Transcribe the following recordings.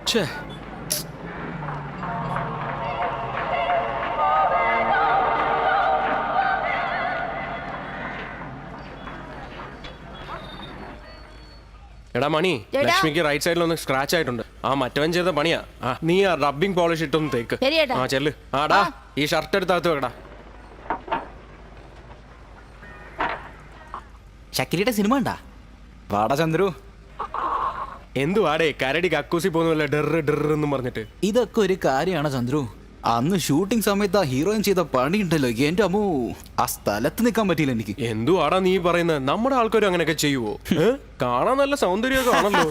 ഛേ, എടാ മണി, ലക്ഷ്മിക്ക് റൈറ്റ് സൈഡിൽ ഒന്ന് സ്ക്രാച്ച് ആയിട്ടുണ്ട്. ആ മറ്റവൻ ചെയ്ത പണിയാ. നീ ആ റബ്ബിംഗ് പോളിഷ് ഇട്ടൊന്ന് തേക്ക്. ആ ചെല്ല്. ആടാ ഈ ഷർട്ട് എടുത്ത് വെക്കടാ. ഷക്കിരിയുടെ സിനിമ ഉണ്ടാ വാടാ ചന്ദ്രു. എന്തുവാടേ കരടി കക്കൂസി പോകുന്നില്ല ഡെറ് ഡെറ് എന്നും പറഞ്ഞിട്ട്. ഇതൊക്കെ ഒരു കാര്യമാണ് ചന്ദ്രു. അന്ന് ഷൂട്ടിംഗ് സമയത്ത് ആ ഹീറോയിൻ ചെയ്ത പണി ഉണ്ടല്ലോ, എന്റെ അമ്മോ, ആ സ്ഥലത്ത് നിൽക്കാൻ പറ്റിയില്ല എനിക്ക്. എന്തുവാടാ നീ പറയുന്നത്? നമ്മുടെ ആൾക്കാരും അങ്ങനെയൊക്കെ ചെയ്യുവോ? കാണാൻ നല്ല സൗന്ദര്യമൊക്കെ ആണല്ലോ.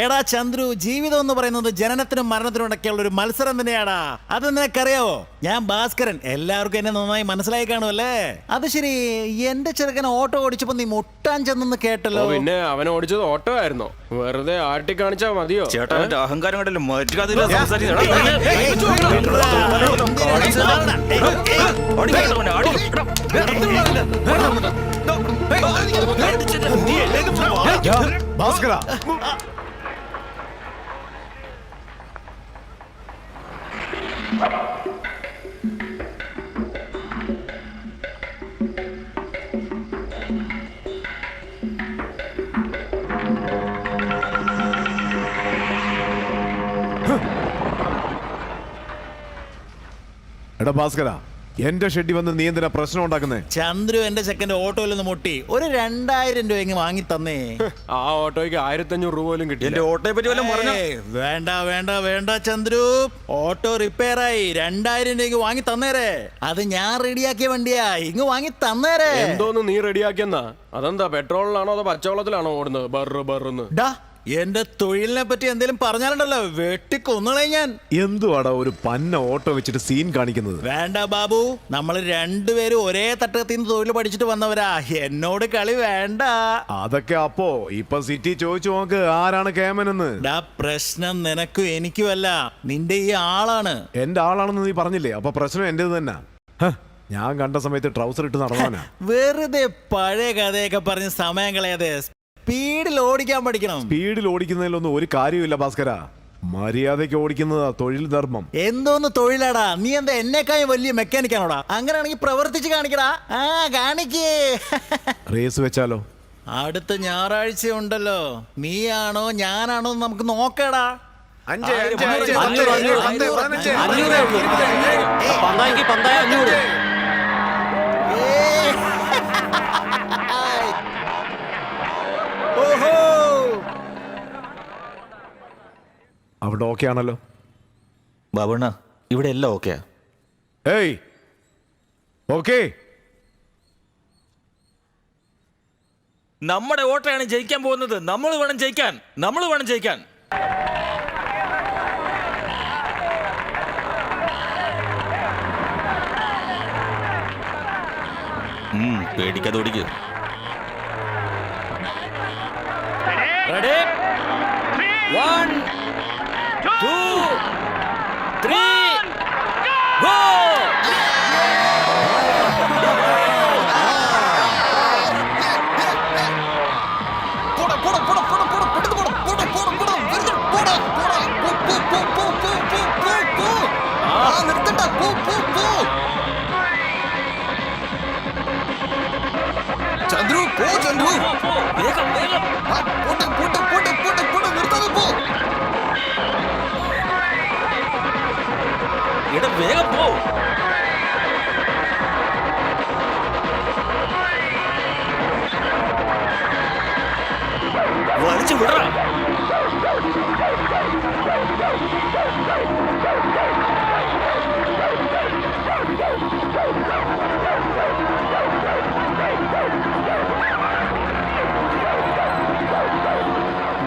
എടാ ചന്ദ്രു, ജീവിതം എന്ന് പറയുന്നത് ജനനത്തിനും മരണത്തിനും ഇടയ്ക്കുള്ള ഒരു മത്സരം തന്നെയാടാ. അത് നിനക്കറിയാവോ? ഞാൻ ഭാസ്കരൻ, എല്ലാവർക്കും എന്നെ നന്നായി മനസ്സിലായി കാണുമല്ലേ? അത് ശരി, എന്റെ ചെറുക്കൻ ഓട്ടോ ഓടിച്ചപ്പോ നീ മുട്ടാൻ ചെന്നെന്ന് കേട്ടല്ലോ. പിന്നെ അവൻ ഓടിച്ചത് ഓട്ടോ ആയിരുന്നോ? വെറുതെ ആട്ടി കാണിച്ചാ മതിയോ? ചേട്ടാ അഹങ്കാരം കണ്ടല്ലോ. ഭാസ്കര, എടാ ഭാസ്കര, എന്റെ ഷെഡി വന്ന് നീ എന്തിനാ പ്രശ്നം ഉണ്ടാക്കുന്നേ? ചന്ദ്രു എന്റെ ചെക്കന്റെ ഓട്ടോയിൽ ഒന്ന് മുട്ടി ഒരു 2000 രൂപ എങ്ങ് വാങ്ങി തന്നേ. ആ ഓട്ടോയ്ക്ക് 1500 രൂപ പോലും കിട്ടി. എന്റെ ഓട്ടോയെ പറ്റി വല്ലതും പറഞ്ഞോ? വേണ്ട വേണ്ട വേണ്ട ചന്ദ്രു, ഓട്ടോ റിപ്പയർ ആയി, 2000 രൂപയ്ക്ക് വാങ്ങി തന്നേരെ. അത് ഞാൻ റെഡിയാക്കിയ വണ്ടിയാ, ഇങ്ങ് വാങ്ങി തന്നേരെ. എന്തോന്ന് നീ റെഡിയാക്കിയെന്നാ? അതെന്താ പെട്രോളിലാണോ അതോ പച്ചവെള്ളത്തിലാണോ ഓടുന്നത്? ബർറ് ബർന്ന്. എന്റെ തൊഴിലിനെ പറ്റി എന്തെങ്കിലും പറഞ്ഞാലുണ്ടല്ലോ വെട്ടിക്കൊന്നുകളെ ഞാൻ. എന്തുവാടാ ഒരു പന്ന ഓട്ടോ വെച്ചിട്ട് സീൻ കാണിക്കുന്നത്? വേണ്ട ബാബു, നമ്മൾ രണ്ടുപേരും ഒരേ തട്ടത്തിൽ നിന്ന് തൊഴിൽ പഠിച്ചിട്ട് വന്നവരാ, എന്നോട് കളി വേണ്ട. അതൊക്കെ അപ്പോ ഇപ്പൊ സിറ്റി ചോദിച്ചു നോക്ക് ആരാണ് കേമനെന്ന്. പ്രശ്നം നിനക്കും എനിക്കുമല്ല, നിന്റെ ഈ ആളാണ്. എന്റെ ആളാണെന്ന് നീ പറഞ്ഞില്ലേ, അപ്പൊ പ്രശ്നം എന്റേത് തന്നെ. ഞാൻ കണ്ട സമയത്ത് ട്രൗസർ ഇട്ട് നടന്നാനാ. വെറുതെ പഴയ കഥയൊക്കെ പറഞ്ഞ് സമയം കളയാതെ സ്പീഡിൽ ഓടിക്കാൻ പഠിക്കണം. സ്പീഡിൽ ഓടിക്കുന്നതിലൊന്നും ഒരു കാര്യമില്ല ഭാസ്കര. മര്യാദയ്ക്ക് ഓടിക്കുന്നതാ തൊഴിൽ ധർമ്മം. എന്തോന്ന് തൊഴിലാടാ? നീ എന്താ എന്നെക്കാളും വലിയ മെക്കാനിക്കാണോടാ? അങ്ങനെയാണെങ്കിൽ പ്രവർത്തിച്ച് കാണിക്കടാ. കാണിക്കേ. റേസ് വെച്ചാലോ? അടുത്ത ഞായറാഴ്ച ഉണ്ടല്ലോ, നീയാണോ ഞാനാണോ നമുക്ക് നോക്കടാ. അവിടെ ഓക്കെ ആണല്ലോ ബാബുണ്ണ, ഇവിടെ എല്ലാം ഓക്കെയാ. ഏയ് ഓക്കെ. നമ്മുടെ ഓട്ടോയാണ് ജയിക്കാൻ പോകുന്നത്. നമ്മൾ വേണം ജയിക്കാൻ. പേടിക്കാതെ ഓടിക്കുക. Ready, 1 2 3 go. ചന്ദ്രു പോ, ചന്ദ്രു വേഗം വേഗം. നിർത്താതെ പോ. വേഗം പോ. വലിച്ചു വിടറ.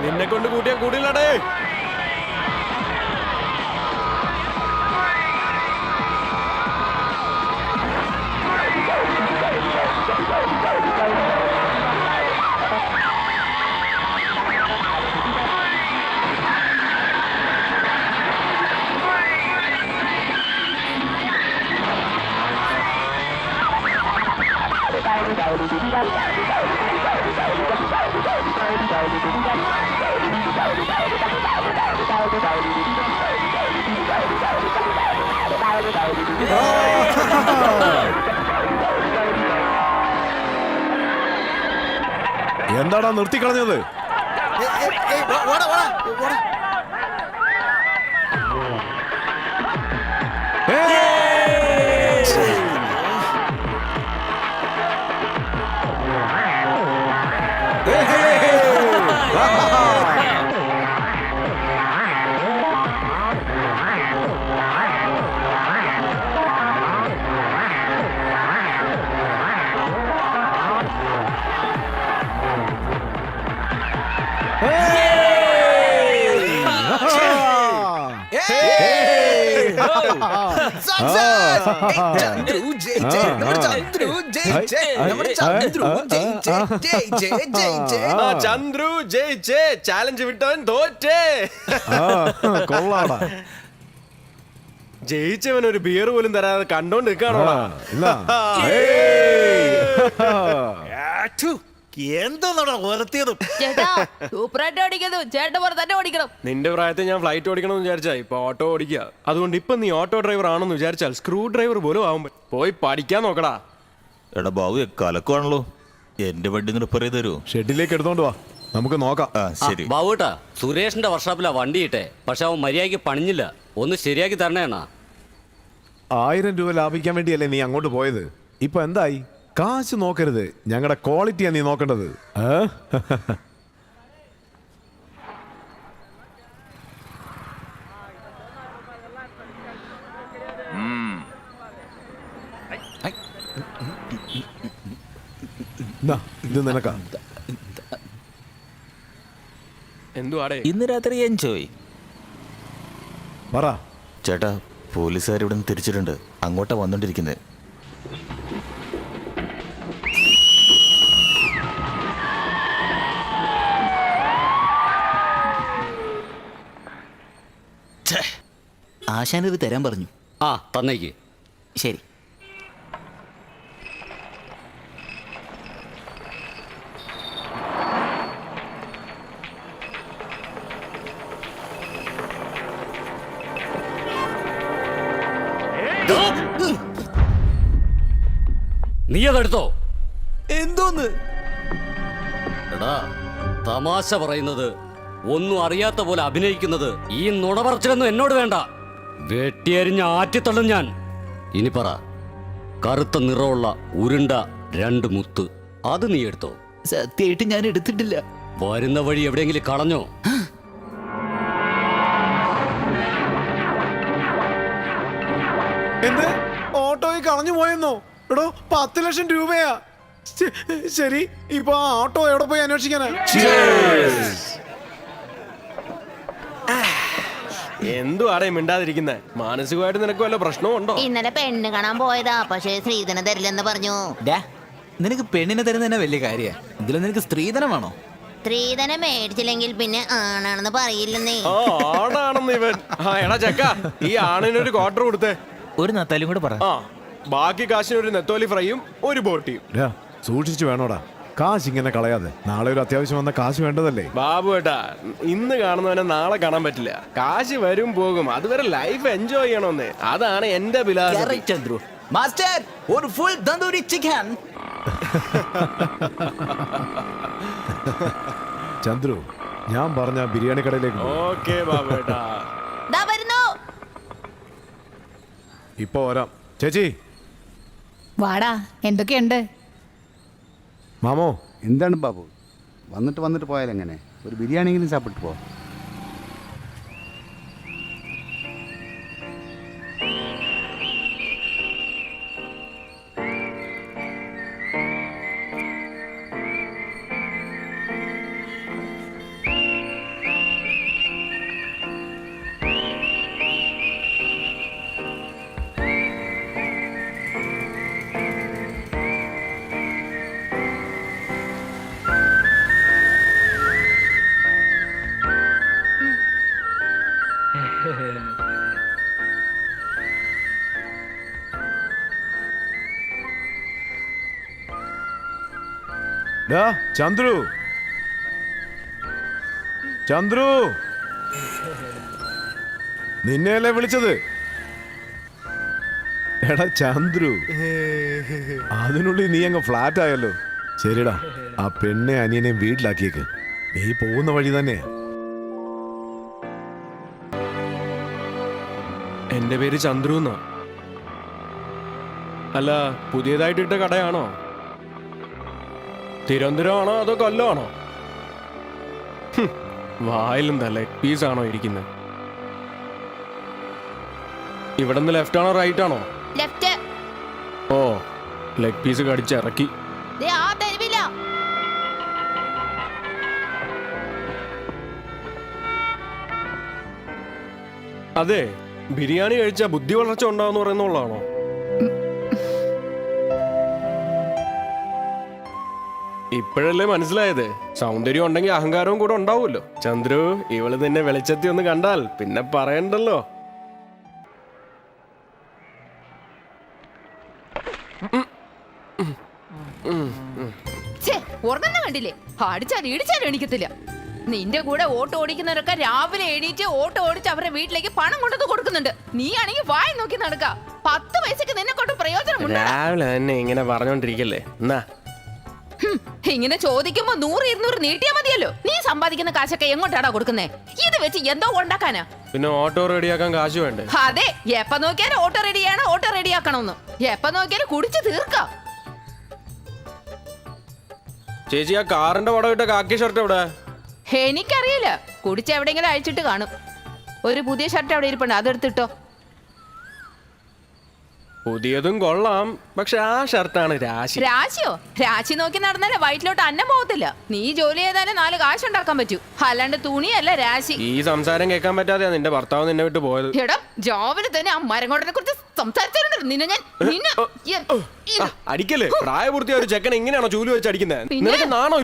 നിന്നെ കൊണ്ട് കൂട്ടിയാ കൂടിയില്ലടേ. എന്താടാ നിർത്തിക്കളഞ്ഞത്? ചന്ദ്രു ജയിച്ചേ, ചാലഞ്ച് വിട്ടവൻ തോറ്റേ. കൊള്ളാടാ. ജയിച്ചവൻ ഒരു ബിയർ പോലും തരാതെ കണ്ടോണ്ട് നിൽക്കാണോടാ. എന്താ ഉയർത്തിയതും ചേട്ടാ സൂപ്പറായിട്ട് ഓടിക്കുന്നു. ചേട്ടൻ പോലെ തന്നെ ഓടിക്കണം. നിന്റെ പ്രായത്തിൽ ഞാൻ ഫ്ലൈറ്റ് ഓടിക്കണമെന്ന് വിചാരിച്ചാ ഇപ്പൊ ഓട്ടോ ഓടിക്കുക. അതുകൊണ്ട് ഇപ്പൊ നീ ഓട്ടോ ഡ്രൈവർ ആണെന്ന് വിചാരിച്ചാൽ സ്ക്രൂ ഡ്രൈവർ പോലും ആവുമ്പോ പോയി പഠിക്കാൻ നോക്കടാ. എടാ ബാബു കലക്കുവാണല്ലോ, എന്റെ വണ്ടി റിപ്പയർ ചെയ്ത് തരുമോ? ഷെഡിലേക്ക് എടുത്തോണ്ട് വാ, നമുക്ക് നോക്കാം. ശരി. ബാബുട്ടാ, സുരേഷിന്റെ വർക്ക്ഷോപ്പിലാ വണ്ടി ഇട്ടെ, പക്ഷെ അവൻ മര്യാദയ്ക്ക് പണിഞ്ഞില്ല. ഒന്ന് ശരിയാക്കി തരണേ അണ്ണാ. 1000 രൂപ ലാഭിക്കാൻ വേണ്ടിയല്ലേ നീ അങ്ങോട്ട് പോയത്? ഇപ്പൊ എന്തായി? കാശ് നോക്കരുത്, ഞങ്ങളുടെ ക്വാളിറ്റിയാ നീ നോക്കേണ്ടത്. ഇത് നിനക്കാ. എന്തുവാടേ? ഇന്ന് രാത്രി എൻജോയ്. പറ. ചേട്ടാ, പോലീസുകാർ ഇവിടെ നിന്ന് തിരിച്ചിട്ടുണ്ട്, അങ്ങോട്ടാ വന്നോണ്ടിരിക്കുന്നത്. ആശാനത് തരാൻ പറഞ്ഞു. ആ തന്നേക്ക്. ശരി. നീ അതെടുത്തോ? എന്തോന്ന്? എടാ, തമാശ പറയുന്നത്, ഒന്നും അറിയാത്ത പോലെ അഭിനയിക്കുന്നത്, ഈ നുണ പറച്ചിലൊന്നും എന്നോട് വേണ്ട. വെട്ടിയരിഞ്ഞ് ആറ്റിത്തള്ളും ഞാൻ. ഇനി പറ, കറുത്ത നിറമുള്ള ഉരുണ്ട 2 മുത്ത് അത് നീ എടുത്തോ? സത്യമായിട്ട് ഞാൻ എടുത്തിട്ടില്ല. വരുന്ന വഴി എവിടെയെങ്കിലും കളഞ്ഞോ? എന്ത്? ഓട്ടോയിൽ കളഞ്ഞു പോയെന്നോ? എടോ 10 ലക്ഷം രൂപയാ. ശരി, ഇപ്പൊ ആ ഓട്ടോ എവിടെ പോയി അന്വേഷിക്കാനാ? എന്തുവാടേ മിണ്ടാതിരിക്കുന്നേ? മാനസികമായിട്ട് നിനക്ക് വല്ല പ്രശ്നവും ഉണ്ടോ? ഇന്നലെ പെണ്ണ് കാണാൻ പോയതാ, പക്ഷേ സ്ത്രീധനം തരില്ലെന്ന് പറഞ്ഞു. നിനക്ക് പെണ്ണിനെ തരുന്ന തന്നെ വലിയ കാര്യ. ഇതിലും നിനക്ക് സ്ത്രീധനമാണോ? സ്ത്രീധനം മേടിച്ചില്ലെങ്കിൽ പിന്നെ ആണാണെന്ന് പറയില്ലെന്നേ. ആ ആണാണെന്ന് ഇവൻ. ആ എടാ ചക്ക, ഈ ആണിനൊരു ക്വാർട്ടർ കൊടുത്തേ. ഒരു നത്താലും കൂടെ പറ. ആ ബാക്കി കാശിന് ഒരു നെത്തോലി ഫ്രൈയും ഒരു ബോട്ടിയും. സൂക്ഷിച്ചു വേണോടാ, കാശ് ഇങ്ങനെ കളയാതെ. നാളെ ഒരു അത്യാവശ്യം വന്ന കാശ് വേണ്ടതല്ലേ? ബാബു ഏട്ടാ, ഇന്ന് കാണുന്നവനെ നാളെ കാണാൻ പറ്റില്ല. കാശ് വരും പോകും, അതുവരെ ലൈഫ് എൻജോയ് ചെയ്യണമെന്ന്. അതാണ് എന്റെ ഫിലോസഫി. ചന്ദ്രു മാസ്റ്റർ, ഒരു ഫുൾ തന്തൂരി ചിക്കൻ. ചന്ദ്രു, ഞാൻ പറഞ്ഞ ബിരിയാണി കടയിലേക്ക് പോ. ഓക്കേ ബാബു ഏട്ടാ. ദാ വരുന്നു. ഇപ്പൊ വരാം. ചേച്ചി, വാടാ, എന്തൊക്കെയുണ്ട്? മാമോ. എന്താണ് ബാബു, വന്നിട്ട് പോയാലെങ്ങനെ? ഒരു ബിരിയാണിയെങ്കിലും സാപ്പിട്ട് പോ. ചന്ദ്രു, ചന്ദ്രു, നിന്നെയല്ലേ വിളിച്ചത്? എടാ ചന്ദ്രു, അതിനുള്ളിൽ നീ അങ്ങ് ഫ്ലാറ്റ് ആയല്ലോ. ശരിടാ, ആ പെണ്ണെ അനിയനെയും വീട്ടിലാക്കിയേക്ക്. നീ പോകുന്ന വഴി തന്നെ. എന്റെ പേര് ചന്ദ്രു എന്നാ. അല്ല, പുതിയതായിട്ട് ഇട്ട കടയാണോ? തിരുവനന്തപുരം ആണോ അതോ കൊല്ലമാണോ? വായിലെന്താ ലെഗ് പീസ് ആണോ ഇരിക്കുന്നത്? ഇവിടെ നിന്ന് ലെഫ്റ്റ് ആണോ റൈറ്റ് ആണോ? ലെഫ്റ്റ്. ഓ, ലെഗ് പീസ് കടിച്ചിറക്കി. ആ തെരുവില. അതെ, ബിരിയാണി കഴിച്ചാൽ ബുദ്ധി വളർച്ച ഉണ്ടാവുന്ന പറയുന്നുള്ളതാണോ? ഇപ്പോഴല്ലേ മനസ്സിലായത്. സൗന്ദര്യം ഉണ്ടെങ്കിൽ അഹങ്കാരവും കൂടെ ഉണ്ടാവുമല്ലോ. ചന്ദ്രു, ഇവള് നിന്നെ വെളിച്ചത്തി ഒന്ന് കണ്ടാൽ പിന്നെ പറയണ്ടല്ലോ. ഉറങ്ങുന്ന കണ്ടില്ലേ? അടിച്ചാൽ ഇടിച്ചാലും എണീക്കത്തില്ല. നിന്റെ കൂടെ ഓട്ടോ ഓടിക്കുന്നവരൊക്കെ രാവിലെ എണീറ്റ് ഓട്ടോ ഓടിച്ച് അവരുടെ വീട്ടിലേക്ക് പണം കൊണ്ടു കൊടുക്കുന്നുണ്ട്. നീ ആണെങ്കിൽ വായി നോക്കി നടക്ക. 10 പൈസക്ക് നിന്നെ കൊണ്ട് പ്രയോജനമുണ്ട്. രാവിലെ തന്നെ ഇങ്ങനെ പറഞ്ഞോണ്ടിരിക്കല്ലേ. എന്നാ ഇങ്ങനെ ചോദിക്കുമ്പോ 100-200 നീട്ടിയാ മതിയല്ലോ. നീ സമ്പാദിക്കുന്ന കാശൊക്കെ എങ്ങോട്ടാടാ കൊടുക്കുന്നേ? ഇത് വെച്ച് എന്തോ ഉണ്ടാക്കാനാ? പിന്നെ ഓട്ടോ റെഡിയാക്കാൻ കാശ് വേണ്ടേ? അതെ, എപ്പ നോക്കിയാലും ഓട്ടോ റെഡിയാണ്, ഓട്ടോ റെഡിയാക്കണമെന്ന്. എപ്പ നോക്കിയാലും കുടിച്ച് തീർക്കാം. ചേച്ചി, ആ കാറിന്റെ പടം ഇട്ട കാക്കി ഷർട്ട് എവിടെ? എനിക്കറിയില്ല, കുടിച്ച് എവിടെയെങ്കിലും അഴിച്ചിട്ട് കാണും. ഒരു പുതിയ ഷർട്ട് അവിടെ ഇരിപ്പുണ്ട്, അതെടുത്തിട്ടോ. പുതിയതും കൊള്ളാം, പക്ഷെ ആ ഷർട്ടാണ് രാശി. രാശിയോ? രാശി നോക്കി നടന്നാലേ വയറ്റിലോട്ട് അന്നം പോകത്തില്ല. നീ ജോലി ചെയ്താലേ 4 കാശ് ഉണ്ടാക്കാൻ പറ്റൂ, അല്ലാണ്ട് തുണിയല്ല രാശി. ഈ സംസാരം കേൾക്കാൻ പറ്റാതെയാ നിന്റെ ഭർത്താവ് നിന്നെ വിട്ട് പോയത്. എടാ, ജോബിന് തന്നെ ആ മരങ്ങോട്ടിനെ കുറിച്ച് സംസാരിച്ചിട്ടുണ്ട്. നിന്നെ ഞാൻ അടിക്കല്ലേ? പ്രായപൂർത്തിയായ ഒരു ചെക്കൻ ഇങ്ങനെയാണോ ചൂല് വെച്ച് അടിക്കുന്നത്? പിന്നെ? നിനക്ക് നാണോ?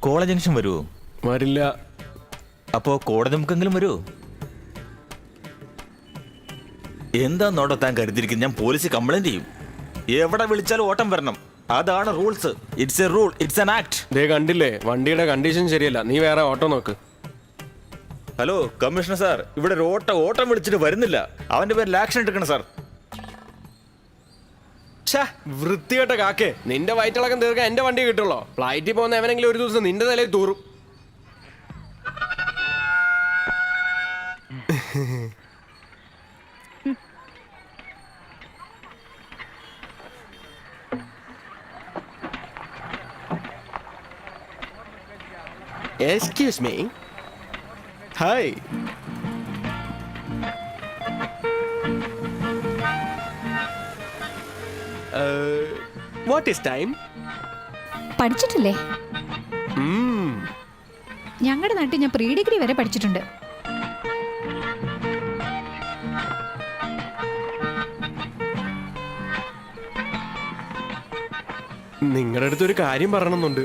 കോളേജ് ജംഗ്ഷൻ വരുമോ? വരില്ല. അപ്പോ കോടതി മുക്കെങ്കിലും വരുമോ? എന്താന്നോടോ താൻ കരുതിയിരിക്കുന്നത്? ഞാൻ പോലീസ് കംപ്ലൈന്റ് ചെയ്യും. എവിടെ വിളിച്ചാലും ഓട്ടം വരണം, അതാണ് rules. It's a rule, it's an act. ദേ കണ്ടില്ലേ, വണ്ടിയുടെ കണ്ടീഷൻ ശരിയല്ല. നീ വേറെ ഓട്ടോ നോക്ക്. ഹലോ കമ്മീഷണർ സാർ, ഇവിടെ ഒരു ഓട്ടം വിളിച്ചിട്ട് വരുന്നില്ല. അവന്റെ പേരിൽ ആക്ഷൻ എടുക്കണം സാർ. വൃത്തികെട്ട കാക്കേ, നിന്റെ വയറ്റിളക്കം തീർക്കാൻ എന്റെ വണ്ടി കിട്ടുള്ളോ? ഫ്ലൈറ്റിൽ പോകുന്ന എവനെങ്കിലും ഒരു ദിവസം നിന്റെ തലയിൽ തൂറും. Excuse me. Hi. What is time? പഠിച്ചിട്ടില്ലേ? ഞങ്ങളുടെ നാട്ടിൽ ഞാൻ പ്രീ ഡിഗ്രി വരെ പഠിച്ചിട്ടുണ്ട്. നിങ്ങളുടെ അടുത്തൊരു കാര്യം പറയണമെന്നുണ്ട്.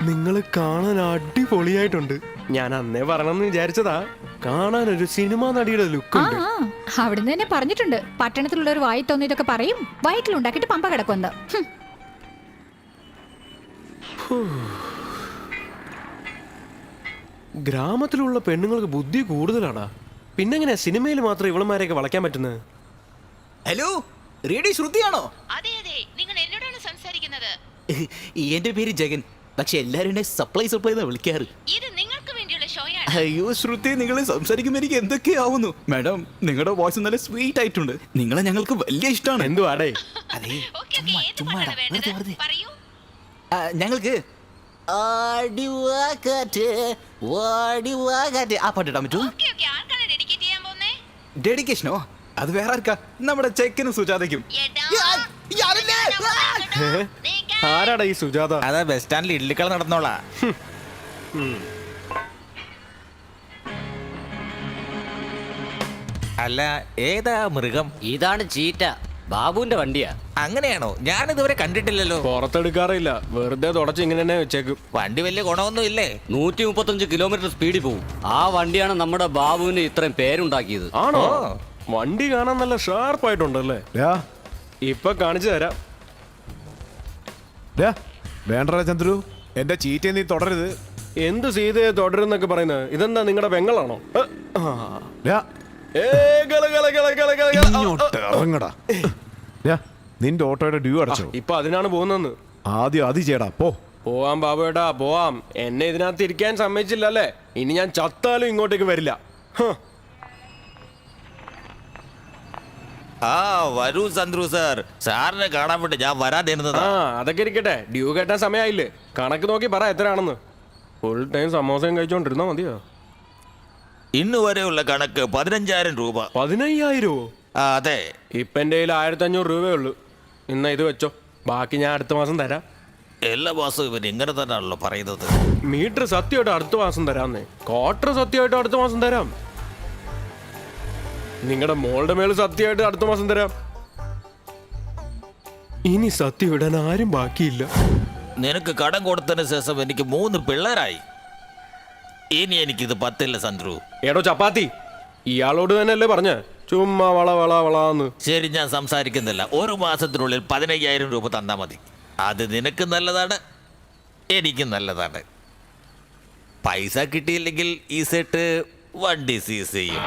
നിങ്ങൾ കാണാൻ അടിപൊളിയായിട്ടുണ്ട്. ഞാൻ അന്നേ പറയണമെന്ന് വിചാരിച്ചതാ. കാണാൻ ഒരു സിനിമാ നടിയുടെ ലുക്ക് ഉണ്ട്. അവിടുന്ന് തന്നെ പറഞ്ഞിട്ടുണ്ട്, പട്ടണത്തിലുള്ളവർ വായി തോന്നിയതൊക്കെ പറയും, വയറ്റിലുണ്ടാക്കിയിട്ട് പമ്പ കിടക്കുന്നത്. ഗ്രാമത്തിലുള്ള പെണ്ണുങ്ങൾക്ക് ബുദ്ധി കൂടുതലാടാ. പിന്നെങ്ങനെയാ സിനിമയിൽ മാത്രം ഇവളമാരെയൊക്കെ വളയ്ക്കാൻ പറ്റുന്നത്? ഹലോ, റേഡിയോ ശ്രുതിയാണോ? അതെ അതെ, നിങ്ങൾ എന്നോടാണ് സംസാരിക്കുന്നത്. എന്റെ പേര് ജഗൻ, പക്ഷെ എല്ലാരും എന്നെ സപ്ലൈ എന്നാ വിളിക്കാറ്. ഇത് നിങ്ങൾക്ക് വേണ്ടിയുള്ള ഷോയാണ്. അയ്യോ ശ്രുതി, നിങ്ങൾ സംസാരിക്കുമ്പോൾ എനിക്ക് എന്തൊക്കെയാവുന്നു. മാഡം, നിങ്ങളുടെ വോയിസ് നല്ല സ്വീറ്റ് ആയിട്ടുണ്ട്. നിങ്ങളെ ഞങ്ങൾക്ക് വലിയ ഇഷ്ടമാണ്. എന്തുവാടേ? അതെ, ഓക്കേ, ഓക്കേ, ഏത് പാട്ടാണ് വേണ്ടത്? പറയൂ. ഞങ്ങൾക്ക് ആ പാട്ട് ഇടാൻ പറ്റുമോ? ഓക്കേ, ഓക്കേ, ആർക്കാണ് ഡെഡിക്കേറ്റ് ചെയ്യാൻ പോകുന്നേ? ഡെഡിക്കേഷനോ? അത് വേറെ ആർക്കാ? നമ്മുടെ ചെക്കനും സുജാതയ്ക്കും. ആരാടാ ഈ സുജാത? അതാ ബസ് സ്റ്റാൻഡിൽ ഇഡ്ലിക്കള നടന്നോളാ. അല്ല, ഏതാ മൃഗം? ഇതാണ് ചീറ്റ, ബാബുവിന്റെ വണ്ടിയാ. അങ്ങനെയാണോ? ഞാനിതുവരെ കണ്ടിട്ടില്ലല്ലോ. പുറത്തെടുക്കാറില്ല, വെറുതെ തുടച്ച് ഇങ്ങനെ തന്നെ വെച്ചേക്കും. വണ്ടി വലിയ ഗുണമൊന്നും ഇല്ലേ? 135 കിലോമീറ്റർ സ്പീഡിൽ പോകും. ആ വണ്ടിയാണ് നമ്മുടെ ബാബുവിന് ഇത്രയും പേരുണ്ടാക്കിയത്. ആണോ? വണ്ടി കാണാൻ നല്ല ഷാർപ്പായിട്ടുണ്ടല്ലേ? ഇപ്പൊ കാണിച്ചു തരാം. വേണ്ടടാ ചന്ദ്രു, എന്റെ ചീറ്റയെ നീ തുടരുത്. എന്ത് സീതയെ തുടരുന്നൊക്കെ പറയുന്നത്? ഇതെന്താ നിങ്ങളുടെ പെങ്ങളാണോ? ഇങ്ങോട്ട് ഇറങ്ങടാ. യാ, നിന്റെ ഓട്ടോയുടെ ഡ്യൂ അടച്ചോ? ഇപ്പൊ അതിനാണ് പോകുന്നെന്ന്. ആദ്യം അത് ചെയ്യടാ, പോ. പോവാം ബാബുവേട്ടാ പോവാം. എന്നെ ഇതിനകത്ത് ഇരിക്കാൻ സമ്മതിച്ചില്ലല്ലേ? ഇനി ഞാൻ ചത്താലും ഇങ്ങോട്ടേക്ക് വരില്ല. ഹ്. ആ വരൂ ചന്ദ്രു സാർ, സാറിനെ കാണാൻ വേണ്ടി ഞാൻ വരാതിരുന്നതാ. ആ അതൊക്കെ ഇരിക്കട്ടെ, ഡ്യൂ കേട്ടാൻ സമയമായില്ലേ? കണക്ക് നോക്കി പറ എത്രയാണെന്ന്. ഫുൾ ടൈം സമോസയും കഴിച്ചോണ്ടിരുന്നാ മതിയോ? ഇന്ന് വരെയുള്ള കണക്ക് 15,000 രൂപ. 15,000? ആ, അതെ. ഇപ്പൊ എന്റെ കയ്യിൽ 1,500 രൂപയേ ഉള്ളൂ. ഇന്ന ഇത് വെച്ചോ, ബാക്കി ഞാൻ അടുത്ത മാസം തരാം. എല്ലാ മാസവും ഇവൻ ഇങ്ങനെ തന്നെയാണല്ലോ പറയുന്നത്. മീറ്റർ സത്യമായിട്ട് അടുത്ത മാസം തരാന്നേ. ക്വാർട്ടർ സത്യമായിട്ട് അടുത്ത മാസം തരാം. നിങ്ങളുടെ മോളുടെ മേല് സത്യമായിട്ട് അടുത്ത മാസം തരാം. ഇനി സത്യം ഇടാൻ ആരും ബാക്കിയില്ല. നിനക്ക് കടം കൊടുത്തതിന് ശേഷം എനിക്ക് 3 പിള്ളേരായി. ഇനി എനിക്കിത് പറ്റില്ല ചന്ദ്രു. എടോ ചപ്പാത്തി, ഇയാളോട് തന്നെയല്ലേ പറഞ്ഞ ചുമ്മാ വള വള വളാന്ന്. ശരി, ഞാൻ സംസാരിക്കുന്നില്ല. 1 മാസത്തിനുള്ളിൽ 15,000 രൂപ തന്നാ മതി. അത് നിനക്ക് നല്ലതാണ്, എനിക്ക് നല്ലതാണ്. പൈസ കിട്ടിയില്ലെങ്കിൽ ഈ സെറ്റ് വണ്ടി സീസ് ചെയ്യും.